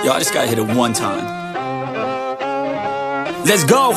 Yo, I just gotta hit it one time. Let's go!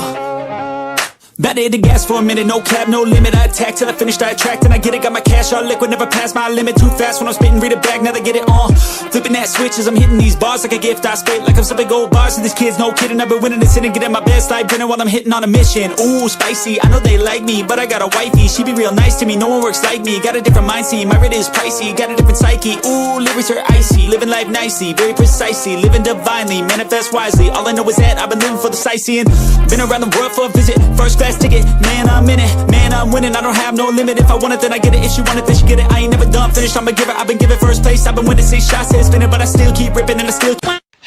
About to hit the gas for a minute, no cap, no limit. I attack till I finish, I attract and I get it. Got my cash all liquid, never pass my limit. Too fast when I'm spitting, read it back, now they get it on. Flipping that switch as I'm hitting these bars like a gift. I spit like I'm some big old bars. And these kids, no kidding, I've been winning this and getting my best life dinner while I'm hitting on a mission. Ooh, spicy, I know they like me, but I got a wifey. She be real nice to me, no one works like me. Got a different mindset, my rate is pricey. Got a different psyche, ooh, lyrics are icy. Living life nicely, very precisely. Living divinely, manifest wisely. All I know is that I've been living for the sightseeing. Been around the world for a visit, first class ticket. Man, I'm in it, man, I'm winning. I don't have no limit. If I want it, then I get it. If she want it, then she get it. I ain't never done finished, I'm a giver. I've been given first place. I've been winning 6 shots, it's spinning, but I still keep ripping and I still.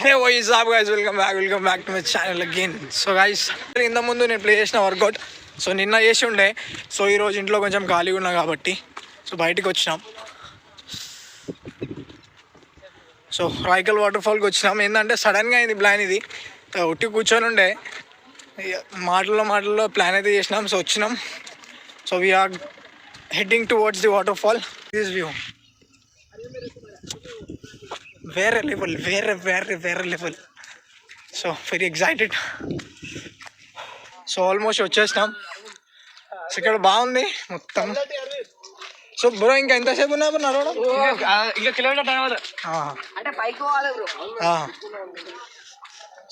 Hey, what is up guys, welcome back to my channel again. So guys, ఇంత ముందు నేను play చేసిన work out so నిన్న చేసి ఉండే. So ఈరోజు ఇంట్లో కొంచెం ఖాళీగా ఉన్నా కాబట్టి సో బయటికి వచ్చినాం. సో రాయకల్ వాటర్ ఫాల్కి వచ్చినాం. ఏంటంటే సడన్గా అయింది ప్లాన్. ఇది ఒట్టి కూర్చొని ఉండే, మాటల్లో ప్లాన్ అయితే చేసినాం. సో వచ్చినాం. So we are heading towards the water fall వ్యూ view level. So very excited. So almost వచ్చేసినాం. సో ఇక్కడ బాగుంది మొత్తం. సో బ్రో ఇంకా ఎంతసేపు ఉన్నా బ్రో నడవడం? ఇంకా కిలోమీటర్ టైం అవుతుంది.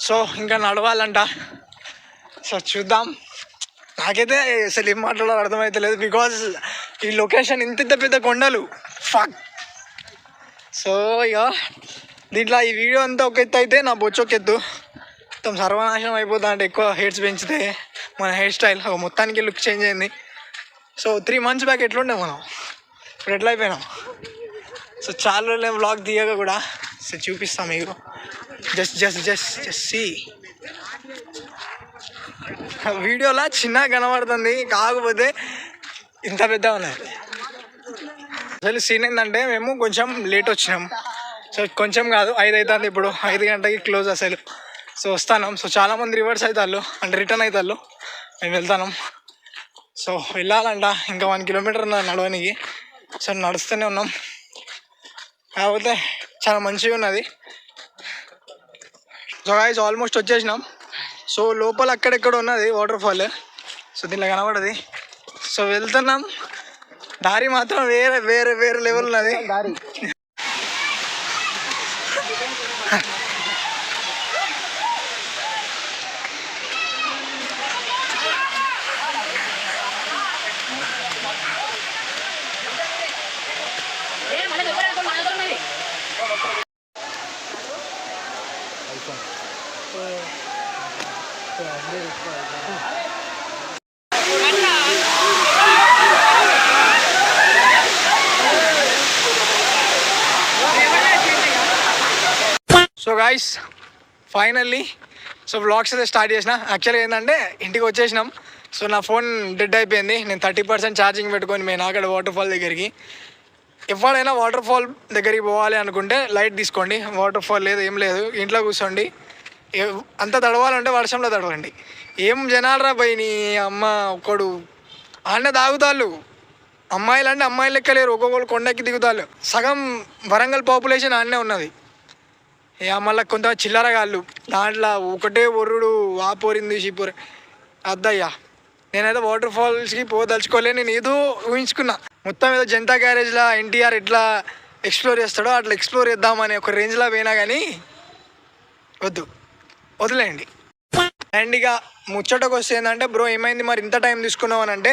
సో ఇంకా నడవాలంట. సో చూద్దాం. నాకైతే అసలు ఏం మాట్లాడాలో అర్థమైతే లేదు, బికాజ్ ఈ లొకేషన్ ఇంత పెద్ద కొండలు ఫక్. సో ఇక దీంట్లో ఈ వీడియో అంతా ఒక ఎత్తు అయితే నా బొచ్చు ఒక ఎత్తు. మొత్తం సర్వనాశనం అయిపోతా అంటే ఎక్కువ హెయిర్స్ పెంచితే మన హెయిర్ స్టైల్ మొత్తానికి లుక్ చేంజ్ అయింది. సో 3 months బ్యాక్ ఎట్లుండే మనం, ఇప్పుడు ఎట్లా అయిపోయినాం. సో చాలా రోజులు వ్లాగ్ తీయగా కూడా సో చూపిస్తాం మీకు. Just see. వీడియోలా చిన్నగా కనబడుతుంది, కాకపోతే ఇంత పెద్ద ఉన్నాయి. అసలు సీన్ ఏంటంటే మేము కొంచెం లేట్ వచ్చినాం. సో కొంచెం కాదు, 5 అవుతుంది ఇప్పుడు. 5 గంటలకి క్లోజ్ అసలు. సో వస్తాను. సో చాలామంది రివర్స్ అవుతారు అంటే రిటర్న్ అవుతారు, మేము వెళ్తాను. సో వెళ్ళాలంట, ఇంకా 1 kilometer ఉన్నది నడవడానికి. సో నడుస్తూనే ఉన్నాం, కాకపోతే చాలా మంచిగా ఉన్నది. సో గైస్ ఆల్మోస్ట్ వచ్చేసినాం. సో లోపల అక్కడెక్కడ ఉన్నది వాటర్ ఫాల్. సో దీనిలో కనబడది. సో వెళ్తున్నాం. దారి మాత్రం వేరే లెవెల్ ఉన్నది దారి. So guys finally so vlogs అయితే స్టార్ట్ చేసిన. యాక్చువల్గా ఏంటంటే ఇంటికి వచ్చేసినాం. సో నా ఫోన్ డెడ్ అయిపోయింది. నేను 30% ఛార్జింగ్ పెట్టుకొని పోయినా అక్కడ వాటర్ ఫాల్ దగ్గరికి. ఎవరైనా వాటర్ ఫాల్ దగ్గరికి పోవాలి అనుకుంటే లైట్ తీసుకోండి. వాటర్ ఫాల్ లేదు, ఏం లేదు, ఇంట్లో కూర్చోండి. అంత తడవాలంటే వర్షంలో తడవండి. ఏం జనాలు రా పోయి నీ అమ్మ ఒక్కడు ఆడనే తాగుతాళ్ళు. అమ్మాయిలు అంటే అమ్మాయిలు లెక్క లేరు, ఒక్కొక్కరు కొండకి దిగుతాళ్ళు. సగం వరంగల్ పాపులేషన్ ఆడనే ఉన్నది. మళ్ళీ కొంత చిల్లరగాళ్ళు దాంట్లో ఒకటే ఒర్రుడు, ఆ పోరింది షీపోరి అద్దయ్యా. నేనైతే వాటర్ ఫాల్స్కి పోదలుచుకోలే. నేను ఏదో ఊహించుకున్నా, మొత్తం ఏదో జనతా గ్యారేజ్లో ఎన్టీఆర్ ఎట్లా ఎక్స్ప్లోర్ చేస్తాడో అట్లా ఎక్స్ప్లోర్ చేద్దామని ఒక రేంజ్లో పోయినా, కానీ వదిలేయండి. అండ్ ఇక ముచ్చటకు వస్తే ఏంటంటే, బ్రో ఏమైంది మరి ఇంత టైం తీసుకున్నావు అని అంటే,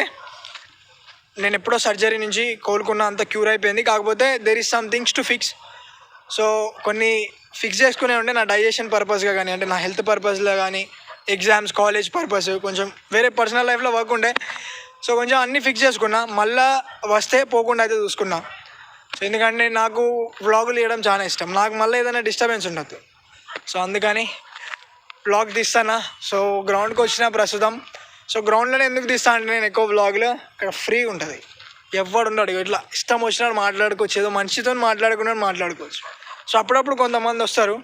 నేను ఎప్పుడో సర్జరీ నుంచి కోలుకున్నా, అంత క్యూర్ అయిపోయింది. కాకపోతే there is some things to fix. So కొన్ని ఫిక్స్ చేసుకునే ఉంటే నా డైజెషన్ పర్పస్గా కానీ, అంటే నా హెల్త్ పర్పస్లో కానీ, ఎగ్జామ్స్, కాలేజ్ పర్పస్, కొంచెం వేరే పర్సనల్ లైఫ్లో వర్క్ ఉండే. సో కొంచెం అన్నీ ఫిక్స్ చేసుకున్నా. మళ్ళీ వస్తే పోకుండా అయితే చూసుకున్నా. సో ఎందుకంటే నాకు వ్లాగులు తీయడం చాలా ఇష్టం. నాకు మళ్ళీ ఏదైనా డిస్టర్బెన్స్ ఉండదు. సో అందుకని వ్లాగ్ తీస్తానా. సో గ్రౌండ్కి వచ్చిన ప్రస్తుతం. సో గ్రౌండ్లోనే ఎందుకు తీస్తా అంటే, నేను ఎక్కువ వ్లాగ్లో ఇక్కడ ఫ్రీగా ఉంటుంది, ఎవడు ఉన్నాడు, ఇట్లా ఇష్టం వచ్చినాడు మాట్లాడుకోవచ్చు, ఏదో మనిషితో మాట్లాడుకోవచ్చు. సో అప్పుడప్పుడు కొంతమంది వస్తారు,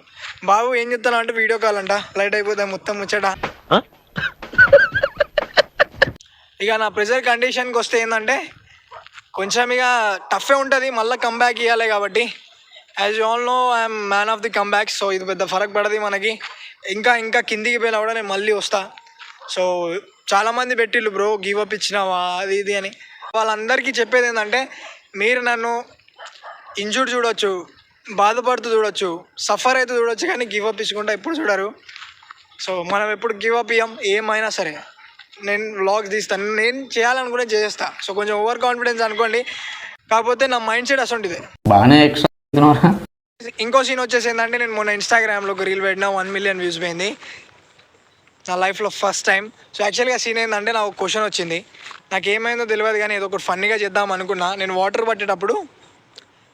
బాబు ఏం చెప్తాను అంటే వీడియో కాల్ అంట, లైట్ అయిపోతాయి మొత్తం ముచ్చట. ఇక నా ప్రెజర్ కండిషన్కి వస్తే ఏంటంటే కొంచెం ఇక టఫే ఉంటుంది, మళ్ళీ కంబ్యాక్ ఇవ్వాలి. కాబట్టి as you all know I'm man of the comeback. So ఇది పెద్ద ఫరక్ పడది మనకి. ఇంకా ఇంకా కిందికి పోయినా కూడా నేను మళ్ళీ వస్తా. సో చాలామంది పెట్టిళ్ళు బ్రో గివ్ అప్ ఇచ్చినావా అది ఇది అని. వాళ్ళందరికీ చెప్పేది ఏంటంటే మీరు నన్ను ఇంజూర్డ్ చూడొచ్చు, బాధపడుతూ చూడొచ్చు, సఫర్ అయితే చూడొచ్చు, కానీ గివ్ అప్ ఇచ్చుకుంటా ఎప్పుడు చూడరు. సో మనం ఎప్పుడు గివ్ అప్ ఇవ్వం. ఏమైనా సరే నేను వ్లాగ్స్ తీస్తాను, నేను చేయాలనుకునే చేస్తా. సో కొంచెం ఓవర్ కాన్ఫిడెన్స్ అనుకోండి, కాకపోతే నా మైండ్ సెట్ అసలు బాగానే ఎక్స్ట్రా. ఇంకో సీన్ వచ్చేసి ఏంటంటే నేను మొన్న ఇన్స్టాగ్రామ్లో ఒక రీల్ పెట్టినా 1 million వ్యూస్ పోయింది నా లైఫ్లో ఫస్ట్ టైం. సో యాక్చువల్గా సీన్ ఏంటంటే నాకు ఒక క్వశ్చన్ వచ్చింది. నాకు ఏమైందో తెలియదు కానీ ఏదో ఒకటి ఫన్నీగా చేద్దాం అనుకున్నా. నేను వాటర్ పట్టేటప్పుడు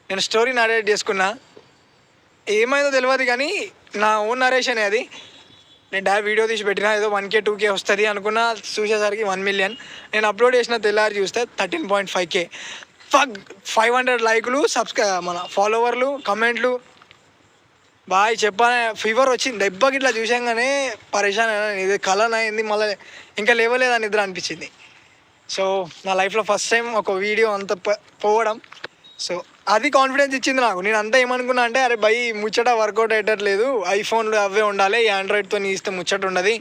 నేను స్టోరీ నరేట్ చేసుకున్నా. ఏమైందో తెలియదు కానీ నా ఓన్ నరేషన్ అది. నేను వీడియో తీసి పెట్టినా ఏదో 1K 2K వస్తుంది అనుకున్నా. చూసేసరికి 1 million. నేను అప్లోడ్ చేసిన తెల్లారి చూస్తే 13.5K. 500 లైకులు, మన ఫాలోవర్లు, కమెంట్లు. బాయ్ చెప్పానే ఫీవర్ వచ్చింది దెబ్బకి. ఇట్లా చూసాగానే పరేషాన్ అయినా, ఇది కలనా అయింది మళ్ళీ ఇంకా లేవలేదని నిద్ర అనిపించింది. సో నా లైఫ్లో ఫస్ట్ టైం ఒక వీడియో అంత పోవడం. సో అది కాన్ఫిడెన్స్ ఇచ్చింది నాకు. నేను అంతా ఏమనుకున్నా అంటే అరే బై ముచ్చట వర్కౌట్ అయ్యేటట్లేదు, ఐఫోన్లు అవే ఉండాలి, ఈ ఆండ్రాయిడ్తో ఇస్తే ముచ్చట ఉండదు.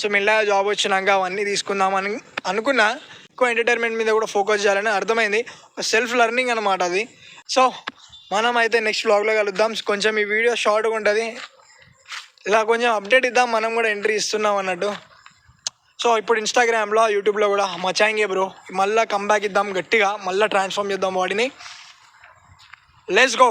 సో మెల్లగా జాబ్ వచ్చినాక అవన్నీ తీసుకుందామని అనుకున్నా. ఎక్కువ ఎంటర్టైన్మెంట్ మీద కూడా ఫోకస్ చేయాలని అర్థమైంది. సెల్ఫ్ లెర్నింగ్ అనమాట అది. సో మనం అయితే నెక్స్ట్ వ్లాగ్లో కలుద్దాం. కొంచెం ఈ వీడియో షార్ట్గా ఉంటుంది, ఇలా కొంచెం అప్డేట్ ఇద్దాం, మనం కూడా ఎంట్రీ ఇస్తున్నాం అన్నట్టు. సో ఇప్పుడు ఇన్స్టాగ్రామ్లో, యూట్యూబ్లో కూడా మచాయింగే బ్రో. మళ్ళీ కంబ్యాక్ ఇద్దాం గట్టిగా, మళ్ళీ ట్రాన్స్ఫార్మ్ చేద్దాం బాడీని. Let's go.